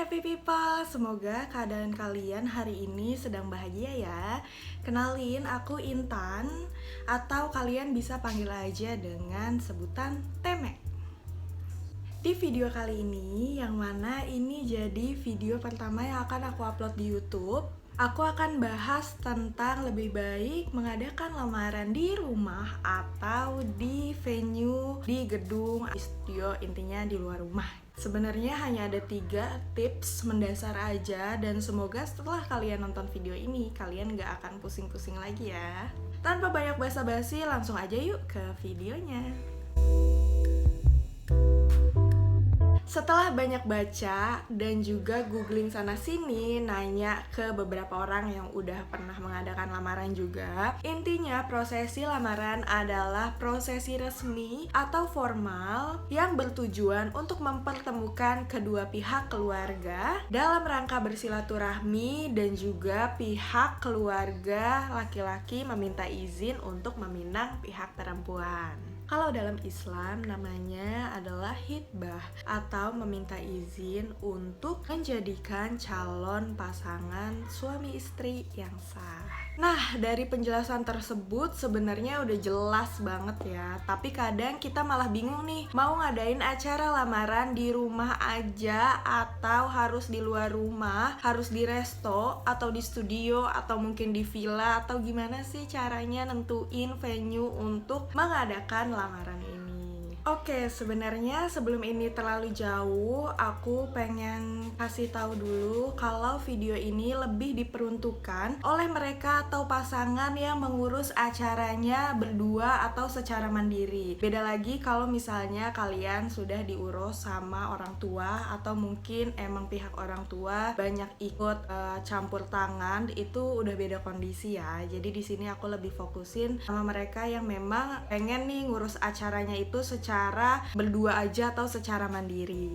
happy people, semoga keadaan kalian hari ini sedang bahagia ya. Kenalin, aku Intan, atau kalian bisa panggil aja dengan sebutan Teme. Di video kali ini, yang mana ini jadi video pertama yang akan aku upload di YouTube, aku akan bahas tentang lebih baik mengadakan lamaran di rumah atau di venue, di gedung, di studio, intinya di luar rumah. Sebenarnya hanya ada 3 tips mendasar aja, dan semoga setelah kalian nonton video ini, kalian gak akan pusing-pusing lagi ya. Tanpa banyak basa-basi, langsung aja yuk ke videonya. Setelah banyak baca dan juga googling sana-sini, nanya ke beberapa orang yang udah pernah mengadakan lamaran juga, intinya prosesi lamaran adalah prosesi resmi atau formal yang bertujuan untuk mempertemukan kedua pihak keluarga dalam rangka bersilaturahmi, dan juga pihak keluarga laki-laki meminta izin untuk meminang pihak perempuan. Kalau dalam Islam namanya adalah hitbah atau meminta izin untuk menjadikan calon pasangan suami istri yang sah. Nah, dari penjelasan tersebut sebenarnya udah jelas banget ya. Tapi kadang kita malah bingung nih, mau ngadain acara lamaran di rumah aja atau harus di luar rumah, harus di resto atau di studio atau mungkin di villa, atau gimana sih caranya nentuin venue untuk mengadakan lamaran ini. Oke, sebenarnya sebelum ini terlalu jauh, aku pengen kasih tahu dulu kalau video ini lebih diperuntukkan oleh mereka atau pasangan yang mengurus acaranya berdua atau secara mandiri. Beda lagi kalau misalnya kalian sudah diurus sama orang tua, atau mungkin emang pihak orang tua banyak ikut campur tangan, itu udah beda kondisi ya. Jadi di sini aku lebih fokusin sama mereka yang memang pengen nih ngurus acaranya itu secara berdua aja atau secara mandiri.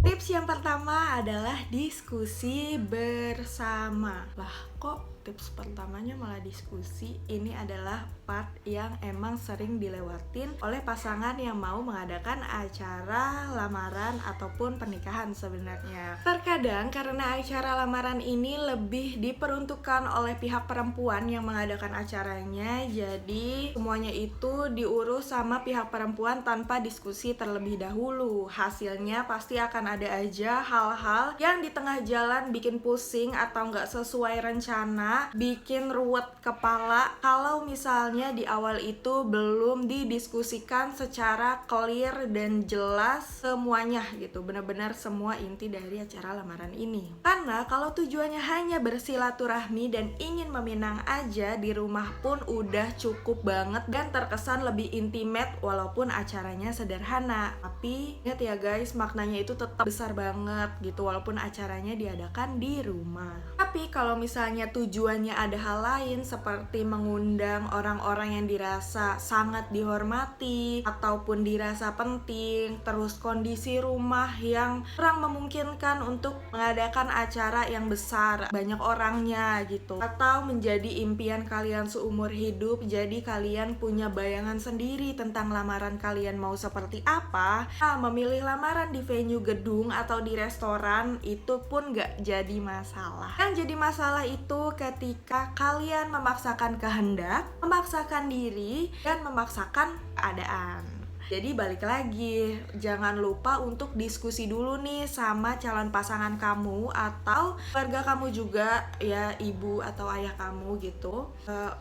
Tips yang pertama adalah diskusi bersama. Lah, kok tips pertamanya malah diskusi? Ini adalah part yang emang sering dilewatin oleh pasangan yang mau mengadakan acara lamaran ataupun pernikahan sebenarnya. Terkadang karena acara lamaran ini lebih diperuntukkan oleh pihak perempuan yang mengadakan acaranya, jadi semuanya itu diurus sama pihak perempuan tanpa diskusi terlebih dahulu. Hasilnya pasti akan ada aja hal-hal yang di tengah jalan bikin pusing atau nggak sesuai rencana, bikin ruwet kepala kalau misalnya di awal itu belum didiskusikan secara clear dan jelas semuanya gitu, benar-benar semua inti dari acara lamaran ini. Karena kalau tujuannya hanya bersilaturahmi dan ingin meminang aja, di rumah pun udah cukup banget dan terkesan lebih intimate walaupun acaranya sederhana. Tapi ingat ya guys, maknanya itu tetap besar banget gitu walaupun acaranya diadakan di rumah. Tapi kalau misalnya tujuannya ada hal lain seperti mengundang orang-orang yang dirasa sangat dihormati ataupun dirasa penting, terus kondisi rumah yang kurang memungkinkan untuk mengadakan acara yang besar, banyak orangnya gitu, atau menjadi impian kalian seumur hidup, jadi kalian punya bayangan sendiri tentang lamaran kalian mau seperti apa, memilih lamaran di venue gedung atau di restoran itu pun gak jadi masalah. Yang jadi masalah itu ketika kalian memaksakan kehendak, memaksakan diri, dan memaksakan keadaan. Jadi balik lagi, jangan lupa untuk diskusi dulu nih sama calon pasangan kamu atau keluarga kamu juga ya, ibu atau ayah kamu gitu,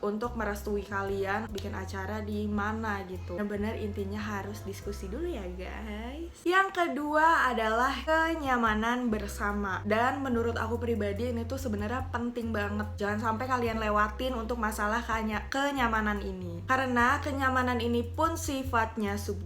untuk merestui kalian bikin acara di mana gitu. Benar-benar intinya harus diskusi dulu ya guys. Yang kedua adalah kenyamanan bersama, dan menurut aku pribadi ini tuh sebenarnya penting banget. Jangan sampai kalian lewatin untuk masalah kenyamanan ini, karena kenyamanan ini pun sifatnya subjektif.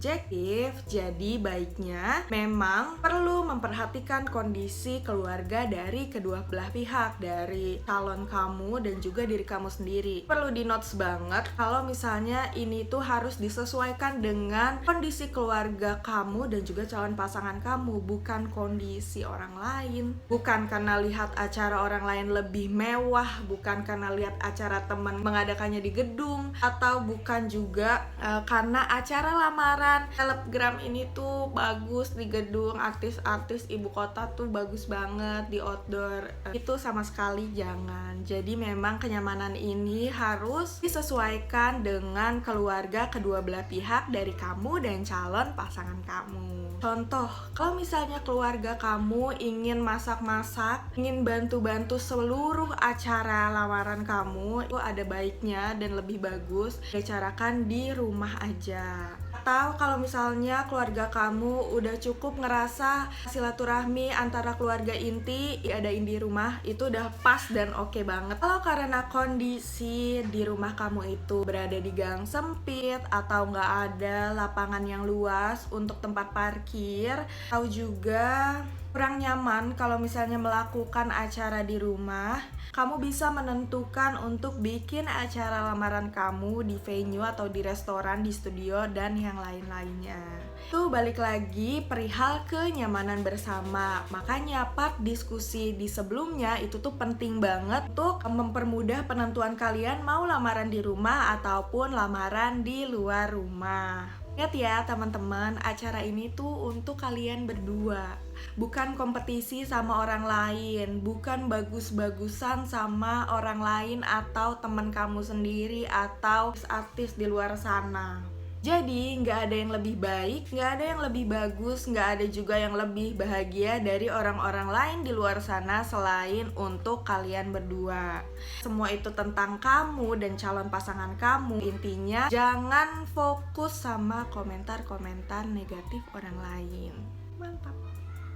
Jadi baiknya memang perlu memperhatikan kondisi keluarga dari kedua belah pihak, dari calon kamu dan juga diri kamu sendiri. Perlu di notes banget kalau misalnya ini tuh harus disesuaikan dengan kondisi keluarga kamu dan juga calon pasangan kamu, bukan kondisi orang lain. Bukan karena lihat acara orang lain lebih mewah, bukan karena lihat acara teman mengadakannya di gedung, atau bukan juga karena acara lamaran beneran selebgram ini tuh bagus di gedung, artis-artis ibu kota tuh bagus banget di outdoor. Itu sama sekali jangan. Jadi memang kenyamanan ini harus disesuaikan dengan keluarga kedua belah pihak dari kamu dan calon pasangan kamu. Contoh, kalau misalnya keluarga kamu ingin masak-masak, ingin bantu-bantu seluruh acara lamaran kamu, itu ada baiknya dan lebih bagus dibicarakan di rumah aja. Atau kalau misalnya keluarga kamu udah cukup ngerasa silaturahmi antara keluarga inti diadain di rumah, itu udah pas dan oke banget. Kalau karena kondisi di rumah kamu itu berada di gang sempit atau nggak ada lapangan yang luas untuk tempat parkir, atau juga kurang nyaman kalau misalnya melakukan acara di rumah, kamu bisa menentukan untuk bikin acara lamaran kamu di venue atau di restoran, di studio, dan yang lain-lainnya. Itu balik lagi perihal kenyamanan bersama. Makanya part diskusi di sebelumnya itu tuh penting banget untuk mempermudah penentuan kalian mau lamaran di rumah ataupun lamaran di luar rumah. Ingat ya teman-teman, acara ini tuh untuk kalian berdua, bukan kompetisi sama orang lain, bukan bagus-bagusan sama orang lain atau teman kamu sendiri atau artis di luar sana. Jadi nggak ada yang lebih baik, nggak ada yang lebih bagus, nggak ada juga yang lebih bahagia dari orang-orang lain di luar sana selain untuk kalian berdua. Semua itu tentang kamu dan calon pasangan kamu. Intinya jangan fokus sama komentar-komentar negatif orang lain. Mantap.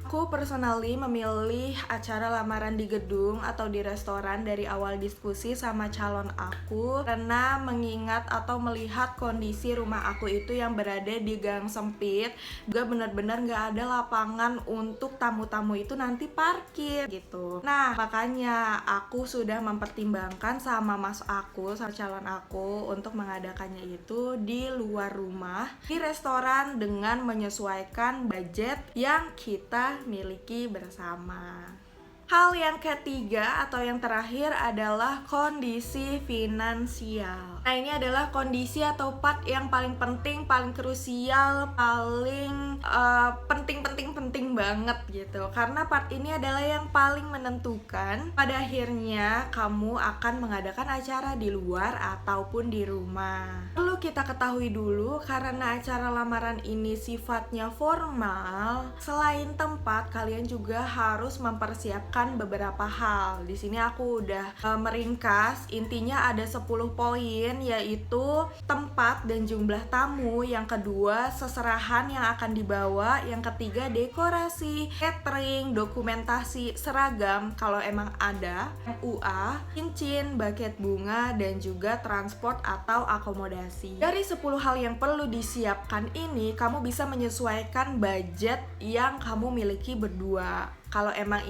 Aku personally memilih acara lamaran di gedung atau di restoran dari awal diskusi sama calon aku karena mengingat atau melihat kondisi rumah aku itu yang berada di gang sempit, juga benar-benar gak ada lapangan untuk tamu-tamu itu nanti parkir gitu. Nah makanya aku sudah mempertimbangkan sama mas aku, sama calon aku untuk mengadakannya itu di luar rumah, di restoran dengan menyesuaikan budget yang kita miliki bersama. Hal yang ketiga atau yang terakhir adalah kondisi finansial. Nah ini adalah kondisi atau part yang paling penting, paling krusial, paling penting banget gitu. Karena part ini adalah yang paling menentukan pada akhirnya kamu akan mengadakan acara di luar ataupun di rumah. Perlu kita ketahui dulu karena acara lamaran ini sifatnya formal, selain tempat kalian juga harus mempersiapkan beberapa hal. Di sini aku udah meringkas, intinya ada 10 poin, yaitu tempat dan jumlah tamu, yang kedua seserahan yang akan dibawa, yang ketiga dekorasi, catering, dokumentasi, seragam kalau emang ada, MUA, cincin, buket bunga, dan juga transport atau akomodasi. Dari 10 hal yang perlu disiapkan ini, kamu bisa menyesuaikan budget yang kamu miliki berdua. Kalau emang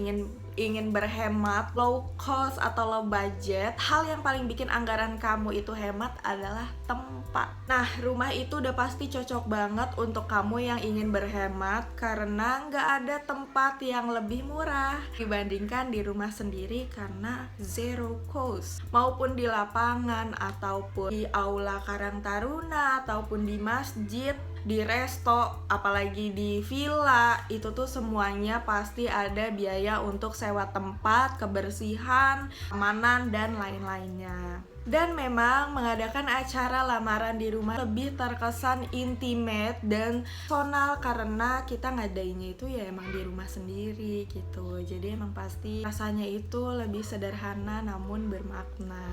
ingin berhemat, low cost atau low budget, hal yang paling bikin anggaran kamu itu hemat adalah tempat. Nah, rumah itu udah pasti cocok banget untuk kamu yang ingin berhemat karena nggak ada tempat yang lebih murah dibandingkan di rumah sendiri karena zero cost. Maupun di lapangan ataupun di aula Karang Taruna ataupun di masjid, di resto, apalagi di villa, itu tuh semuanya pasti ada biaya untuk sewa tempat, kebersihan, keamanan, dan lain-lainnya. Dan memang mengadakan acara lamaran di rumah lebih terkesan intimate dan personal karena kita ngadainnya itu ya emang di rumah sendiri gitu. Jadi emang pasti rasanya itu lebih sederhana namun bermakna.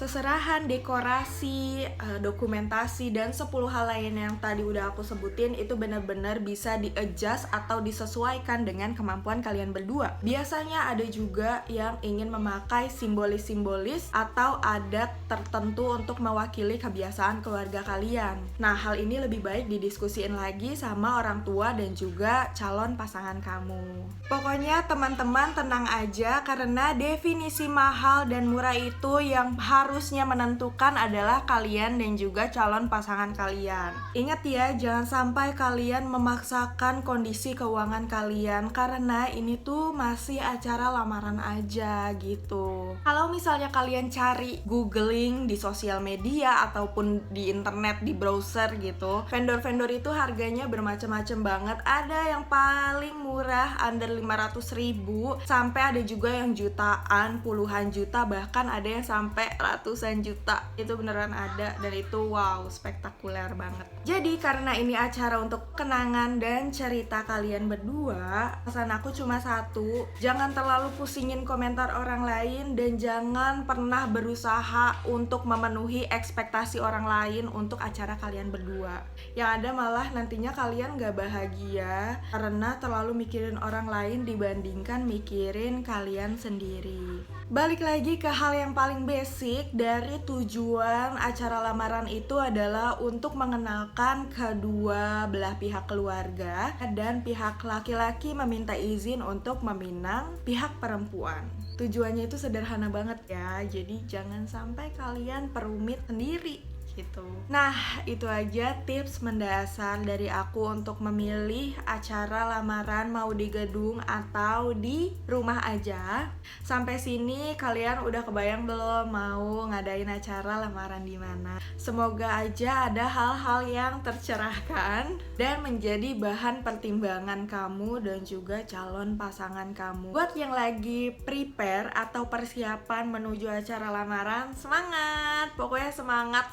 Seserahan, dekorasi, dokumentasi, dan 10 hal lain yang tadi udah aku sebutin itu benar-benar bisa di-adjust atau disesuaikan dengan kemampuan kalian berdua. Biasanya ada juga yang ingin memakai simbolis-simbolis atau adat tertentu untuk mewakili kebiasaan keluarga kalian. Nah, hal ini lebih baik didiskusiin lagi sama orang tua dan juga calon pasangan kamu. Pokoknya teman-teman tenang aja karena definisi mahal dan murah itu yang harus harusnya menentukan adalah kalian dan juga calon pasangan kalian. Ingat ya, jangan sampai kalian memaksakan kondisi keuangan kalian, karena ini tuh masih acara lamaran aja gitu. Kalau misalnya kalian cari googling di sosial media ataupun di internet, di browser gitu, vendor-vendor itu harganya bermacam-macam banget. Ada yang paling murah under 500.000, sampai ada juga yang jutaan, puluhan juta, bahkan ada yang sampai ratusan juta. Itu beneran ada, dan itu wow, spektakuler banget. Jadi karena ini acara untuk kenangan dan cerita kalian berdua, pesan aku cuma satu: jangan terlalu pusingin komentar orang lain, dan jangan pernah berusaha untuk memenuhi ekspektasi orang lain untuk acara kalian berdua. Yang ada malah nantinya kalian gak bahagia karena terlalu mikirin orang lain dibandingkan mikirin kalian sendiri. Balik lagi ke hal yang paling basic dari tujuan acara lamaran itu adalah untuk mengenalkan kedua belah pihak keluarga, dan pihak laki-laki meminta izin untuk meminang pihak perempuan. Tujuannya itu sederhana banget ya, jadi jangan sampai kalian perumit sendiri gitu. Nah, itu aja tips mendasar dari aku untuk memilih acara lamaran mau di gedung atau di rumah aja. Sampai sini kalian udah kebayang belum mau ngadain acara lamaran di mana? Semoga aja ada hal-hal yang tercerahkan dan menjadi bahan pertimbangan kamu dan juga calon pasangan kamu. Buat yang lagi prepare atau persiapan menuju acara lamaran, semangat! Pokoknya semangat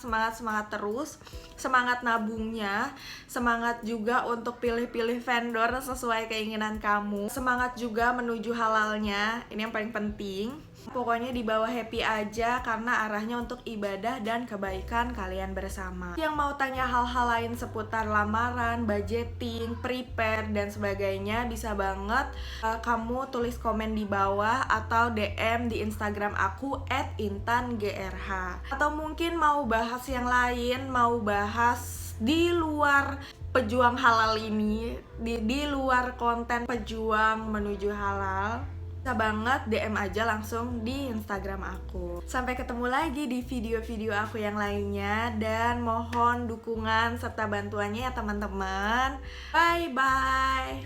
terus, semangat nabungnya, semangat juga untuk pilih-pilih vendor sesuai keinginan kamu, semangat juga menuju halalnya, ini yang paling penting. Pokoknya dibawa happy aja karena arahnya untuk ibadah dan kebaikan kalian bersama. Yang mau tanya hal-hal lain seputar lamaran, budgeting, prepare dan sebagainya, bisa banget kamu tulis komen di bawah atau DM di Instagram aku @intangrh. Atau mungkin mau bahas yang lain, mau bahas di luar pejuang halal ini, di luar konten pejuang menuju halal, bisa banget DM aja langsung di Instagram aku. Sampai ketemu lagi di video-video aku yang lainnya, dan mohon dukungan serta bantuannya ya teman-teman. Bye bye.